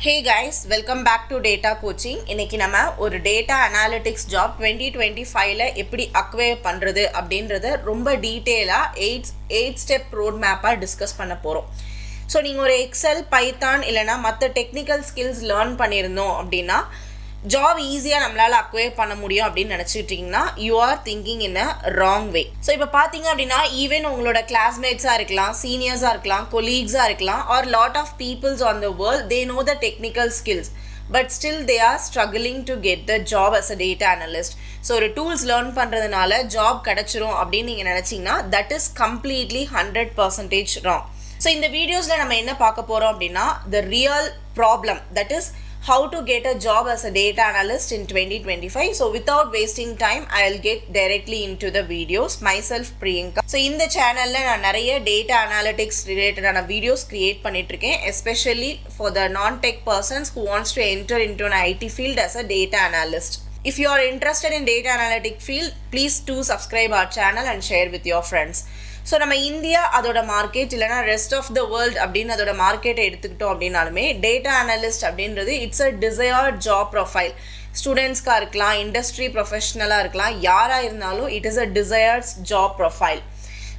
Hey guys, welcome back to Data Coaching. இன்னைக்கு நம்ம ஒரு Data Analytics job 2025ல எப்படி acquire பண்றது அப்படின்றத ரொம்ப டீட்டெயிலா 8 step road map-ஆ டிஸ்கஸ் பண்ண போறோம். ஸோ நீங்கள் ஒரு எக்ஸல் பைத்தான் இல்லைனா மற்ற டெக்னிக்கல் ஸ்கில்ஸ் லேர்ன் பண்ணியிருந்தோம் அப்படின்னா ஜாப் ஈஸியாக நம்மளால் அக்வயர் பண்ண முடியும் அப்படின்னு நினச்சிக்கிட்டிங்கன்னா you are thinking in a wrong way. So இப்போ பார்த்தீங்க அப்படின்னா ஈவன் உங்களோட கிளாஸ்மேட்ஸாக இருக்கலாம், சீனியர்ஸாக இருக்கலாம், கொலீக்ஸாக இருக்கலாம், are lot of peoples on the world they know the technical skills but still they are struggling to get the job as a data analyst. So ஒரு tools learn பண்ணுறதுனால ஜாப் கிடச்சிரும் அப்படின்னு நீங்கள் நினச்சிங்கன்னா that is completely 100% wrong. So இந்த வீடியோஸில் நம்ம என்ன பார்க்க போகிறோம் அப்படின்னா the real problem, that is how to get a job as a data analyst in 2025. So without wasting time, I'll get directly into the videos. Myself Priyanka. So in the channel நான் நிறைய data analytics related videos create பண்ணிட்டு இருக்கேன், especially for the non-tech persons who wants to enter into an IT field as a data analyst. If you are interested in data analytic field, please do subscribe our channel and share with your friends. So நம்ம India அதோட market இல்லைனா rest of the world அப்படின்னு அதோட மார்க்கெட்டை எடுத்துக்கிட்டோம் அப்படின்னாலுமே data analyst அப்படின்றது it's a desired job profile. ஸ்டூடெண்ட்ஸ்க்காக இருக்கலாம், இண்டஸ்ட்ரி ப்ரொஃபஷனலாக இருக்கலாம், யாராக இருந்தாலும் it is a desired job profile.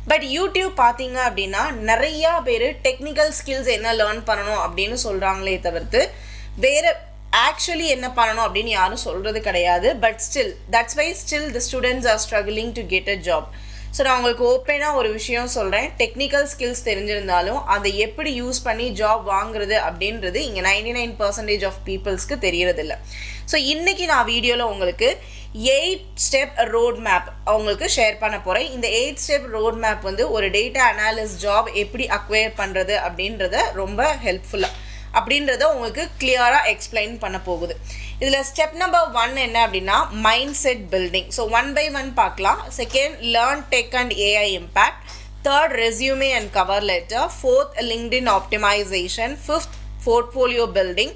But YouTube பார்த்தீங்க அப்படின்னா நிறையா பேர் டெக்னிக்கல் ஸ்கில்ஸ் என்ன லேர்ன் பண்ணணும் அப்படின்னு சொல்கிறாங்களே தவிர்த்து வேறு ஆக்சுவலி என்ன பண்ணணும் அப்படின்னு யாரும் சொல்கிறது கிடையாது. But still that's why still the students are struggling to get a job. So நான் உங்களுக்கு ஓப்பனாக ஒரு விஷயம் சொல்கிறேன், டெக்னிக்கல் ஸ்கில்ஸ் தெரிஞ்சிருந்தாலும் அதை எப்படி யூஸ் பண்ணி ஜாப் வாங்குறது அப்படின்றது இங்கே 99% ஆஃப் பீப்புள்ஸ்க்கு தெரியறதில்ல. ஸோ இன்றைக்கி நான் வீடியோவில் உங்களுக்கு 8 ஸ்டெப் ரோட் மேப் அவங்களுக்கு ஷேர் பண்ண போகிறேன். இந்த 8 ஸ்டெப் ரோட் மேப் வந்து ஒரு டேட்டா அனாலிஸ்ட் ஜாப் எப்படி அக்வயர் பண்ணுறது அப்படின்றத ரொம்ப ஹெல்ப்ஃபுல்லாக அப்படின்றத உங்களுக்கு கிளியராக எக்ஸ்பிளைன் பண்ண போகுது. இதில் ஸ்டெப் நம்பர் 1 என்ன அப்படின்னா mind set building. So 1 by 1 பார்க்கலாம். Second, learn tech and AI impact. Third, resume and cover letter. Fourth, LinkedIn optimization. Fifth, portfolio building.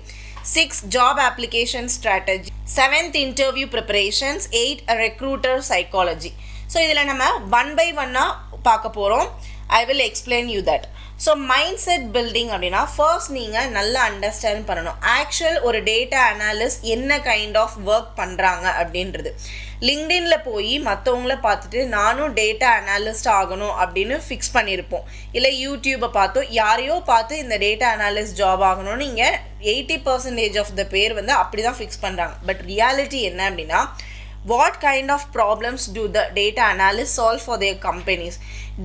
6, job application strategy. 7th, interview preparations. 8, recruiter psychology. So இதில் நம்ம 1 by 1 பார்க்க போகிறோம். I will explain you that. So mind set building அப்படின்னா first நீங்கள் நல்லா understand பண்ணணும் actual ஒரு data analyst என்ன கைண்ட் ஆஃப் ஒர்க் பண்ணுறாங்க அப்படின்றது. லிங்க்டின்ல போய் மற்றவங்கள பார்த்துட்டு நானும் டேட்டா அனாலிஸ்ட் ஆகணும் அப்படின்னு ஃபிக்ஸ் பண்ணியிருப்போம். இல்லை யூடியூப்பை பார்த்தோ யாரையோ பார்த்து இந்த டேட்டா அனாலிஸ்ட் ஜாப் ஆகணும்னு இங்கே 80% ஆஃப் த பேர் வந்து அப்படி தான் ஃபிக்ஸ் பண்ணுறாங்க. பட் ரியாலிட்டி என்ன அப்படின்னா what kind of problems do the data analysts solve for their companies?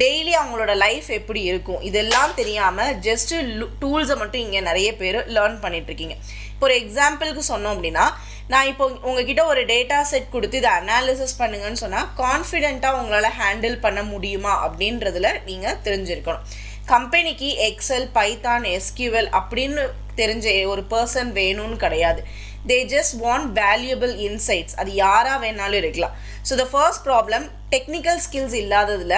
Daily அவங்களோட லைஃப் எப்படி இருக்கும் இதெல்லாம் தெரியாமல் ஜஸ்ட்டு டூல்ஸை மட்டும் இங்கே நிறைய பேர் லேர்ன் பண்ணிகிட்ருக்கீங்க. இப்போ ஒரு எக்ஸாம்பிளுக்கு சொன்னோம் அப்படின்னா நான் இப்போ உங்ககிட்ட ஒரு டேட்டா செட் கொடுத்து இதை அனாலிசிஸ் பண்ணுங்கன்னு சொன்னால் கான்ஃபிடென்ட்டாக உங்களால் ஹேண்டில் பண்ண முடியுமா அப்படின்றதுல நீங்கள் தெரிஞ்சிருக்கணும். கம்பெனிக்கு எக்ஸல், பைத்தான், எஸ்கியூஎல் அப்படின்னு தெரிஞ்ச ஒரு பர்சன் வேணும்னு கிடையாது. they just want valuable insights. அது யாராக வேணாலும் இருக்கலாம். So the first problem technical skills இல்லாததில்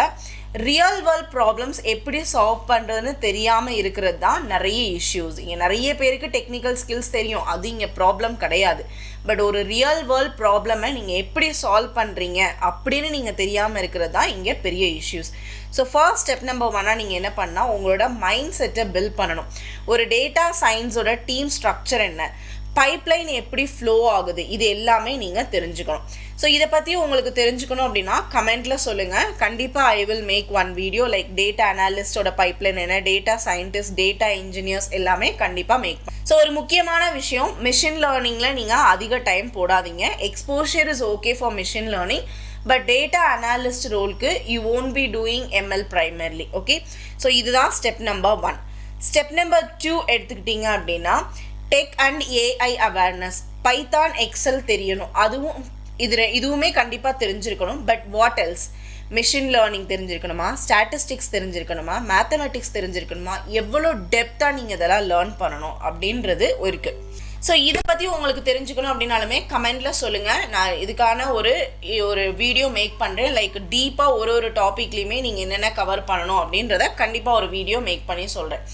ரியல் வேர்ல்ட் ப்ராப்ளம்ஸ் எப்படி சால்வ் பண்ணுறதுன்னு தெரியாமல் இருக்கிறது தான் நிறைய இஷ்யூஸ். இங்கே நிறைய பேருக்கு டெக்னிக்கல் ஸ்கில்ஸ் தெரியும், அது இங்கே ப்ராப்ளம் கிடையாது. பட் ஒரு ரியல் வேர்ல்ட் ப்ராப்ளமை நீங்கள் எப்படி சால்வ் பண்ணுறீங்க அப்படின்னு நீங்கள் தெரியாமல் இருக்கிறது தான் இங்கே பெரிய issues. So first step number 1 நீங்கள் என்ன பண்ணால் உங்களோட மைண்ட் செட்டை பில்ட் பண்ணணும். ஒரு டேட்டா சயின்ஸோட டீம் ஸ்ட்ரக்சர் என்ன, பைப்லைன் எப்படி ஃப்ளோ ஆகுது, இது எல்லாமே நீங்கள் தெரிஞ்சுக்கணும். ஸோ இதை பற்றி உங்களுக்கு தெரிஞ்சுக்கணும் அப்படின்னா கமெண்ட்டில் சொல்லுங்கள். கண்டிப்பாக I will make one video like data அனாலிஸ்டோட பைப்லைன் என்ன, டேட்டா சயின்டிஸ்ட், டேட்டா இன்ஜினியர்ஸ் எல்லாமே கண்டிப்பாக மேக் பண்ண. ஸோ ஒரு முக்கியமான விஷயம், மிஷின் லேர்னிங்கில் நீங்கள் அதிக டைம் போடாதீங்க. Exposure is okay for machine learning, but data analyst ரோலுக்கு you won't be doing ML primarily. Okay, so இதுதான் ஸ்டெப் நம்பர் 1. ஸ்டெப் நம்பர் 2 எடுத்துக்கிட்டிங்க அப்படின்னா tech and AI awareness. Python, Excel தெரியணும், இதுவுமே கண்டிப்பாக தெரிஞ்சிருக்கணும். But what else? Machine learning தெரிஞ்சிருக்கணுமா, statistics தெரிஞ்சிருக்கணுமா, மேத்தமெட்டிக்ஸ் தெரிஞ்சிருக்கணுமா, எவ்வளோ டெப்த்தாக நீங்கள் இதெல்லாம் லேர்ன் பண்ணணும் அப்படின்றது இருக்குது. ஸோ இதை பற்றி உங்களுக்கு தெரிஞ்சுக்கணும் அப்படின்னாலுமே கமெண்டில் சொல்லுங்கள். நான் இதுக்கான ஒரு வீடியோ மேக் பண்ணுறேன். லைக் டீப்பாக ஒரு டாப்பிக்லேயுமே நீங்கள் என்னென்ன கவர் பண்ணணும் அப்படின்றத கண்டிப்பாக ஒரு வீடியோ மேக் பண்ணி சொல்கிறேன்.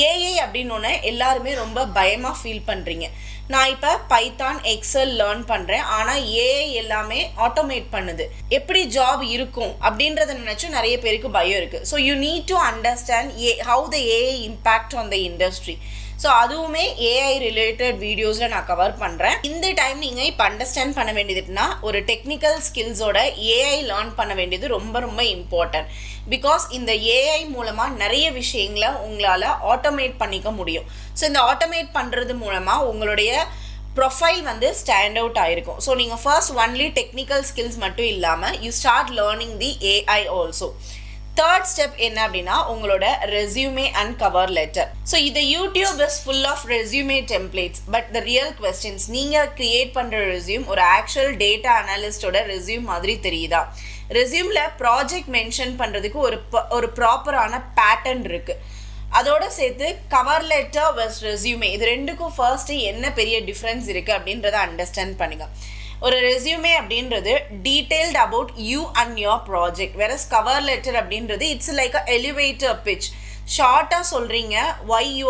ஏஐ அப்படின்னோடனே எல்லாருமே ரொம்ப பயமாக ஃபீல் பண்ணுறீங்க. நான் இப்போ பைத்தான், எக்ஸல் லேர்ன் பண்ணுறேன், ஆனால் ஏஐ எல்லாமே ஆட்டோமேட் பண்ணுது, எப்படி ஜாப் இருக்கும் அப்படின்றத நினச்சும் நிறைய பேருக்கு பயம் இருக்குது. So you need to understand how the AI impact on the industry. So அதுவுமே ஏஐ ரிலேட்டட் வீடியோஸில் நான் கவர் பண்ணுறேன். இந்த டைம் நீங்கள் இப்போ அண்டர்ஸ்டாண்ட் பண்ண வேண்டியதுன்னா ஒரு டெக்னிக்கல் ஸ்கில்ஸோட ஏஐ லேர்ன் பண்ண வேண்டியது ரொம்ப ரொம்ப இம்பார்ட்டன்ட். பிகாஸ் இந்த ஏஐ மூலமாக நிறைய விஷயங்களை உங்களால் ஆட்டோமேட் பண்ணிக்க முடியும். ஸோ இந்த ஆட்டோமேட் பண்ணுறது மூலமாக உங்களுடைய ப்ரொஃபைல் வந்து ஸ்டாண்ட் அவுட் ஆகிருக்கும். ஸோ நீங்கள் ஃபர்ஸ்ட் ஒன்லி டெக்னிக்கல் ஸ்கில்ஸ் மட்டும் இல்லாமல் you start learning the AI also. Third step என்ன அப்படின்னா உங்களோட resume and cover letter. So இது YouTube is full of resume templates. But the real questions நீங்கள் கிரியேட் பண்ணுற ரெஸ்யூம் ஒரு ஆக்சுவல் டேட்டா அனாலிஸ்டோட ரெஸ்யூம் மாதிரி தெரியுதா? ரெஸ்யூமில் ப்ராஜெக்ட் மென்ஷன் பண்ணுறதுக்கு ஒரு ப்ராப்பரான பேட்டர்ன் இருக்குது. அதோட சேர்த்து கவர் லெட்டர் வெஸ் ரெஸ்யூமே இது ரெண்டுக்கும் ஃபர்ஸ்ட்டு என்ன பெரிய டிஃப்ரென்ஸ் இருக்குது அப்படின்றத அண்டர்ஸ்டாண்ட் பண்ணுங்க. ஒரு ரெஸ்யூமே அப்படின்றது detailed about you and your project. Whereas cover letter அப்படின்றது it's like a elevator pitch. ஷார்ட்டாக சொல்கிறீங்க why you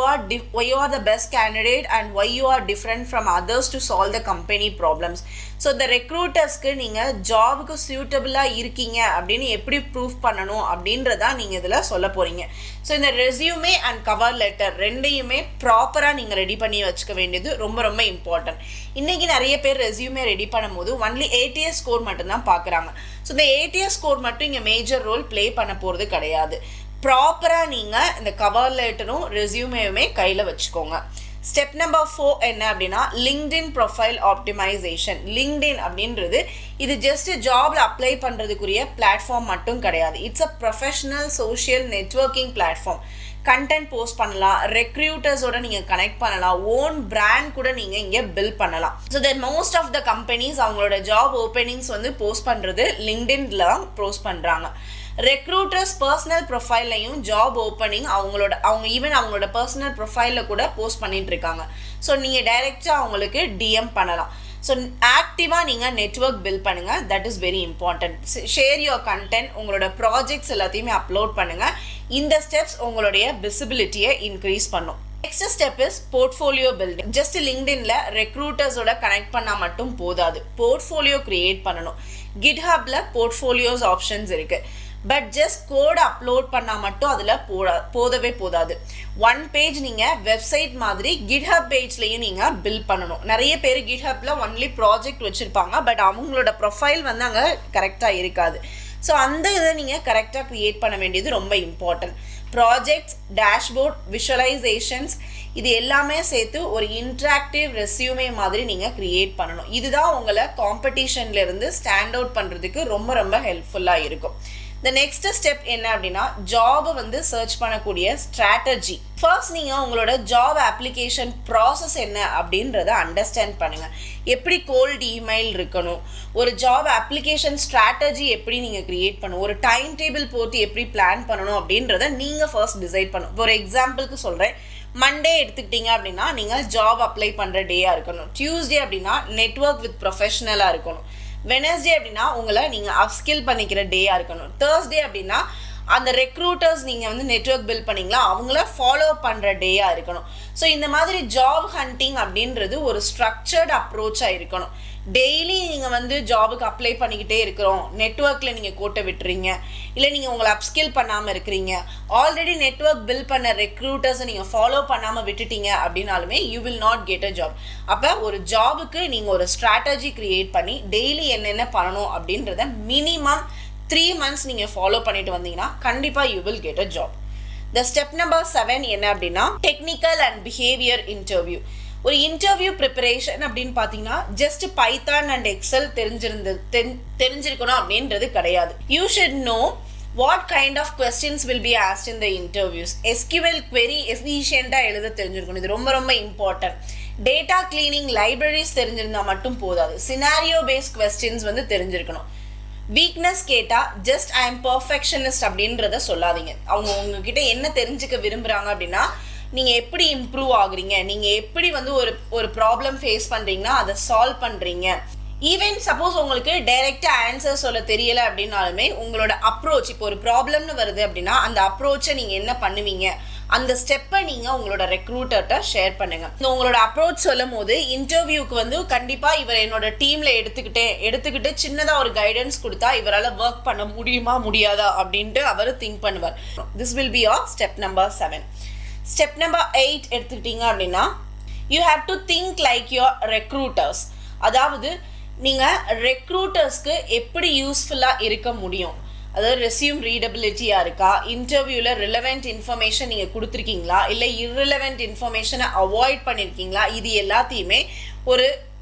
are the best candidate and why you are different from others to solve the company problems. So இந்த ரெக்ரூட்டர்ஸ்க்கு நீங்கள் ஜாபுக்கு சூட்டபிளாக இருக்கீங்க அப்படின்னு எப்படி proof பண்ணணும் அப்படின்றதா நீங்கள் இதில் சொல்ல போகிறீங்க. ஸோ இந்த ரெஸ்யூமே அண்ட் கவர் லெட்டர் ரெண்டையுமே ப்ராப்பராக நீங்கள் ரெடி பண்ணி வச்சுக்க வேண்டியது ரொம்ப ரொம்ப இம்பார்ட்டன்ட். இன்றைக்கி நிறைய பேர் ரெஸ்யூமே ரெடி பண்ணும்போது ஒன்லி ATS ஸ்கோர் மட்டும்தான் பார்க்குறாங்க. ஸோ இந்த ATS ஸ்கோர் மட்டும் இங்கே மேஜர் ரோல் ப்ளே பண்ண போகிறது கிடையாது. ப்ராப்பராக நீங்கள் இந்த கவர் லெட்டரும் ரெஸ்யூமேயுமே கையில் வச்சுக்கோங்க. ஸ்டெப் நம்பர் 4 என்ன அப்படின்னா லிங்க்டின் ப்ரொஃபைல் ஆப்டிமைசேஷன். லிங்க்டின் அப்படின்றது இது ஜஸ்ட் ஜாப்ல அப்ளை பண்ணுறதுக்குரிய பிளாட்ஃபார்ம் மட்டும் கிடையாது. It's a professional social networking platform. Content post பண்ணலாம், ரெக்ரூட்டர்ஸோட நீங்கள் கனெக்ட் பண்ணலாம், ஓன் பிராண்ட் கூட நீங்கள் இங்கே பில்ட் பண்ணலாம். So that most of the companies அவங்களோட ஜாப் ஓப்பனிங்ஸ் வந்து போஸ்ட் பண்ணுறது லிங்க்டின்ல போஸ்ட் பண்ணுறாங்க. ரெக்ரூட்டர்ஸ் பர்சனல் ப்ரொஃபைல்லையும் ஜாப் ஓப்பனிங் அவங்களோட பர்சனல் ப்ரொஃபைலில் கூட போஸ்ட் பண்ணிட்டு இருக்காங்க. ஸோ நீங்கள் டைரெக்டாக அவங்களுக்கு DM பண்ணலாம். ஸோ ஆக்டிவாக நீங்கள் நெட்வொர்க் பில்ட் பண்ணுங்கள். That is very important. Share your content, உங்களோட ப்ராஜெக்ட்ஸ் எல்லாத்தையுமே அப்லோட் பண்ணுங்கள். இந்த ஸ்டெப்ஸ் உங்களுடைய விசிபிலிட்டியை இன்க்ரீஸ் பண்ணும். Next step is portfolio building. Just லிங்க்டின்ல ரெக்ரூட்டர்ஸோட கனெக்ட் பண்ணால் மட்டும் போதாது, போர்ட்ஃபோலியோ கிரியேட் பண்ணணும். கிட்ஹப்ல போர்ட்ஃபோலியோஸ் ஆப்ஷன்ஸ் இருக்குது. பட் ஜஸ்ட் கோட் அப்லோட் பண்ணால் மட்டும் அதில் போதாது. ஒன் பேஜ் நீங்கள் வெப்சைட் மாதிரி கிட்ஹப் பேஜ்லேயும் நீங்கள் பில்ட் பண்ணணும். நிறைய பேர் கிட்ஹப்பில் ஒன்லி ப்ராஜெக்ட் வச்சுருப்பாங்க, பட் அவங்களோட ப்ரொஃபைல் வந்து அங்கே கரெக்டாக இருக்காது. ஸோ அந்த இதை நீங்கள் கரெக்டாக க்ரியேட் பண்ண வேண்டியது ரொம்ப இம்பார்ட்டன்ட். ப்ராஜெக்ட்ஸ், டேஷ்போர்ட், விஷுவலைசேஷன்ஸ் இது எல்லாமே சேர்த்து ஒரு இன்ட்ராக்டிவ் ரெஸ்யூமே மாதிரி நீங்கள் க்ரியேட் பண்ணணும். இதுதான் உங்களை காம்படிஷன்லேருந்து ஸ்டாண்ட் அவுட் பண்ணுறதுக்கு ரொம்ப ரொம்ப ஹெல்ப்ஃபுல்லாக இருக்கும். The next step என்ன அப்படின்னா ஜாபை வந்து சர்ச் பண்ணக்கூடிய ஸ்ட்ராட்டஜி. ஃபர்ஸ்ட் நீங்கள் உங்களோட ஜாப் அப்ளிகேஷன் ப்ராசஸ் என்ன அப்படின்றத அண்டர்ஸ்டாண்ட் பண்ணுங்கள். எப்படி கோல்டு இமெயில் இருக்கணும், ஒரு ஜாப் அப்ளிகேஷன் ஸ்ட்ராட்டஜி எப்படி நீங்கள் க்ரியேட் பண்ணணும், ஒரு டைம் டேபிள் போட்டு எப்படி பிளான் பண்ணணும் அப்படின்றத நீங்கள் ஃபர்ஸ்ட் டிசைட் பண்ணணும். ஒரு எக்ஸாம்பிளுக்கு சொல்கிறேன், மண்டே எடுத்துக்கிட்டீங்க அப்படின்னா நீங்கள் ஜாப் அப்ளை பண்ணுற டேயாக இருக்கணும். டியூஸ்டே அப்படின்னா நெட்வொர்க் வித் ப்ரொஃபஷனலாக இருக்கணும். வெனஸ்டே அப்படின்னா உங்களை நீங்கள் அப்ஸ்கில் பண்ணிக்கிற டேயாக இருக்கணும். தேர்ஸ்டே அப்படின்னா அந்த ரெக்ரூட்டர்ஸ் நீங்கள் வந்து நெட்வொர்க் பில்ட் பண்ணிங்களா அவங்கள ஃபாலோ பண்ணுற டேயாக இருக்கணும். ஸோ இந்த மாதிரி ஜாப் ஹண்டிங் அப்படின்றது ஒரு ஸ்ட்ரக்சர்ட் அப்ரோச்சாக இருக்கணும். டெய்லி நீங்கள் வந்து ஜாபுக்கு அப்ளை பண்ணிக்கிட்டே இருக்கிறோம், நெட்வொர்க்கில் நீங்கள் கோட்டை விட்டுறீங்க, இல்லை நீங்கள் உங்களை அப்ஸ்கில் பண்ணாமல் இருக்கிறீங்க, ஆல்ரெடி நெட்வொர்க் பில்ட் பண்ண ரெக்ரூட்டர்ஸை நீங்கள் ஃபாலோ பண்ணாமல் விட்டுட்டீங்க அப்படின்னாலுமே you will not get a job. அப்போ ஒரு ஜாபுக்கு நீங்கள் ஒரு ஸ்ட்ராட்டஜி க்ரியேட் பண்ணி டெய்லி என்னென்ன பண்ணணும் அப்படின்றத மினிமம் 3 months நீங்கள் ஃபாலோ பண்ணிட்டு வந்தீங்கன்னா கண்டிப்பாக you will get a job. The step number 7 என்ன அப்படின்னா டெக்னிக்கல் அண்ட் பிஹேவியர் இன்டர்வியூ. ஒரு இன்டர்வியூ ப்ரிப்பரேஷன் அப்படின்னு பார்த்தீங்கன்னா ஜஸ்ட் பைத்தான் அண்ட் எக்ஸல் தெரிஞ்சிருக்கணும் அப்படின்றது கிடையாது. You should know what kind of questions will be asked in the interviews. SQL query எஃபிஷியண்டாக எழுத தெரிஞ்சிருக்கணும். இது ரொம்ப ரொம்ப இம்பார்ட்டன்ட். டேட்டா கிளீனிங் லைப்ரரிஸ் தெரிஞ்சிருந்தால் மட்டும் போதாது, சினாரியோ பேஸ்ட் கொஸ்டின்ஸ் வந்து தெரிஞ்சிருக்கணும். வீக்னஸ் கேட்டால் ஜஸ்ட் ஐ எம் பர்ஃபெக்ஷனிஸ்ட் அப்படின்றத சொல்லாதீங்க. அவங்க உங்ககிட்ட என்ன தெரிஞ்சுக்க விரும்புகிறாங்க அப்படின்னா நீங்கள் எப்படி இம்ப்ரூவ் ஆகுறீங்க, நீங்கள் எப்படி வந்து ஒரு ப்ராப்ளம் ஃபேஸ் பண்ணுறீங்கன்னா அதை சால்வ் பண்ணுறீங்க. ஈவன் சப்போஸ் உங்களுக்கு டைரெக்டாக ஆன்சர் சொல்ல தெரியலை அப்படின்னாலுமே உங்களோட அப்ரோச், இப்போ ஒரு ப்ராப்ளம்னு வருது அப்படின்னா அந்த அப்ரோச்சை நீங்கள் என்ன பண்ணுவீங்க, அந்த ஸ்டெப்பை நீங்கள் உங்களோட ரெக்ரூட்டர்கிட்ட ஷேர் பண்ணுங்கள். உங்களோட அப்ரோச் சொல்லும் போது இன்டர்வியூக்கு வந்து கண்டிப்பாக இவர் என்னோட டீமில் எடுத்துக்கிட்டு சின்னதாக ஒரு கைடன்ஸ் கொடுத்தா இவரால் ஒர்க் பண்ண முடியாதா அப்படின்ட்டு அவர் திங்க் பண்ணுவார். This will be your step number 7. Step number 8 எடுத்துக்கிட்டீங்க அப்படின்னா you have to think like your recruiters. அதாவது நீங்கள் ரெக்ரூட்டர்ஸ்க்கு எப்படி யூஸ்ஃபுல்லாக இருக்க முடியும், அதாவது ரெஸ்யூம் ரீடபிலிட்டியாக இருக்கா, இன்டர்வியூவில் ரிலவெண்ட் இன்ஃபர்மேஷன் நீங்கள் கொடுத்துருக்கீங்களா, இல்லை இர்ரிலவெண்ட் இன்ஃபர்மேஷனை அவாய்ட் பண்ணியிருக்கீங்களா, இது எல்லாத்தையுமே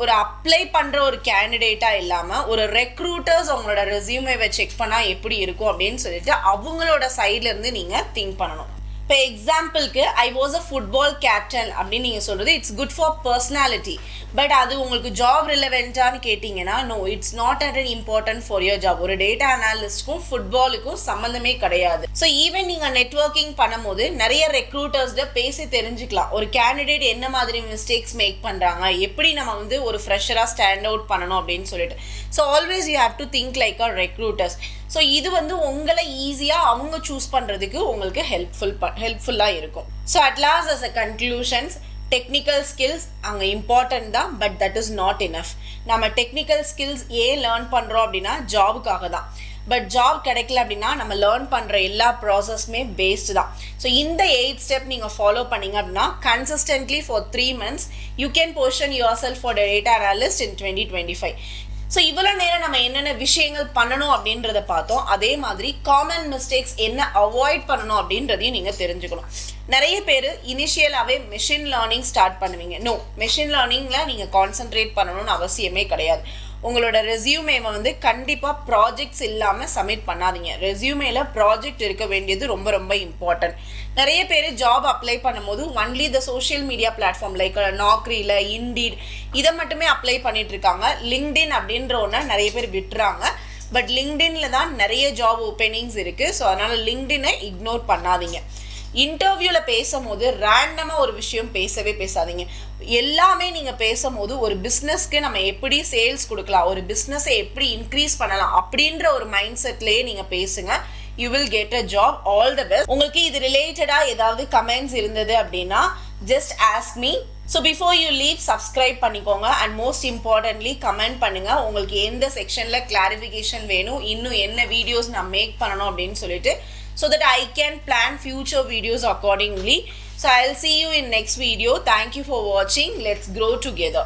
ஒரு அப்ளை பண்ணுற ஒரு கேண்டிடேட்டாக இல்லாமல் ஒரு ரெக்ரூட்டர்ஸ் அவங்களோட ரெஸ்யூமேவை செக் பண்ணால் எப்படி இருக்கும் அப்படின்னு சொல்லிட்டு அவங்களோட சைட்லேருந்து நீங்கள் திங்க் பண்ணணும். இப்போ எக்ஸாம்பிளுக்கு I was a football captain அப்படின்னு நீங்கள் சொல்கிறது it's good for personality. But அது உங்களுக்கு ஜாப் ரிலவெண்ட்டான்னு கேட்டிங்கன்னா no, it's not at an important for your job. ஒரு டேட்டா அனாலிஸ்ட்க்கும் ஃபுட்பாலுக்கும் சம்மந்தமே கிடையாது. ஸோ ஈவன் நீங்கள் நெட்வொர்க்கிங் பண்ணும்போது நிறைய ரெக்ரூட்டர்ஸ்ட பேசி தெரிஞ்சுக்கலாம் ஒரு கேண்டிடேட் என்ன மாதிரி மிஸ்டேக்ஸ் மேக் பண்ணுறாங்க, எப்படி நம்ம வந்து ஒரு ஃப்ரெஷராக ஸ்டாண்ட் அவுட் பண்ணணும் அப்படின்னு சொல்லிட்டு. So always you have to think like a recruiters. So இது வந்து உங்களை ஈஸியாக அவங்க சூஸ் பண்ணுறதுக்கு உங்களுக்கு ஹெல்ப்ஃபுல்லாக இருக்கும். So at last as a conclusions, technical skills அங்கே இம்பார்ட்டன்ட் தான், but that is not enough. நம்ம டெக்னிக்கல் ஸ்கில்ஸ் ஏன் லேர்ன் பண்ணுறோம் அப்படின்னா ஜாபுக்காக தான். பட் ஜாப் கிடைக்கல அப்படின்னா நம்ம லேர்ன் பண்ணுற எல்லா ப்ராசஸ்மே வேஸ்ட் தான். ஸோ இந்த 8 ஸ்டெப் நீங்கள் ஃபாலோ பண்ணிங்க அப்படின்னா consistently for 3 months you can position your self for data analyst in 2025. So இவ்வளோ நேரம் நம்ம என்னென்ன விஷயங்கள் பண்ணணும் அப்படின்றத பார்த்தோம். அதே மாதிரி காமன் மிஸ்டேக்ஸ் என்ன அவாய்ட் பண்ணணும் அப்படின்றதையும் நீங்கள் தெரிஞ்சுக்கணும். நிறைய பேர் இனிஷியலாகவே மெஷின் லேர்னிங் ஸ்டார்ட் பண்ணுவீங்க. நோ, மெஷின் லேர்னிங்கில் நீங்கள் கான்சென்ட்ரேட் பண்ணணும்னு அவசியமே கிடையாது. உங்களோட ரெஸ்யூமேவை வந்து கண்டிப்பாக ப்ராஜெக்ட்ஸ் இல்லாமல் சப்மிட் பண்ணாதீங்க. ரெஸ்யூமேல ப்ராஜெக்ட் இருக்க வேண்டியது ரொம்ப ரொம்ப இம்பார்ட்டன்ட். நிறைய பேர் ஜாப் அப்ளை பண்ணும்போது only the social media platform like நாக்ரியில், இண்டீட் இதை மட்டுமே அப்ளை பண்ணிட்டு இருக்காங்க. லிங்க்டின் அப்படின்ற ஒன்று நிறைய பேர் விட்டுறாங்க. பட் லிங்க்டின்ல தான் நிறைய ஜாப் ஓப்பனிங்ஸ் இருக்குது. ஸோ அதனால் லிங்க்டினை இக்னோர் பண்ணாதீங்க. இன்டர்வியூவில் பேசும்போது ரேண்டமாக ஒரு விஷயம் பேசாதீங்க. எல்லாமே நீங்கள் பேசும்போது ஒரு பிஸ்னஸ்க்கு நம்ம எப்படி சேல்ஸ் கொடுக்கலாம், ஒரு பிஸ்னஸை எப்படி இன்க்ரீஸ் பண்ணலாம் அப்படின்ற ஒரு மைண்ட் செட்லேயே நீங்கள் பேசுங்க. You will get a job. All the best. உங்களுக்கு இது ரிலேட்டடாக ஏதாவது கமெண்ட்ஸ் இருந்தது அப்படின்னா just ask me. So before you leave subscribe பண்ணிக்கோங்க அண்ட் மோஸ்ட் இம்பார்ட்டன்ட்லி கமெண்ட் பண்ணுங்கள் உங்களுக்கு எந்த செக்ஷனில் கிளாரிஃபிகேஷன் வேணும், இன்னும் என்ன வீடியோஸ் நான் மேக் பண்ணணும் அப்படின்னு சொல்லிட்டு, so that I can plan future videos accordingly. So I'll see you in next video. Thank you for watching. Let's grow together.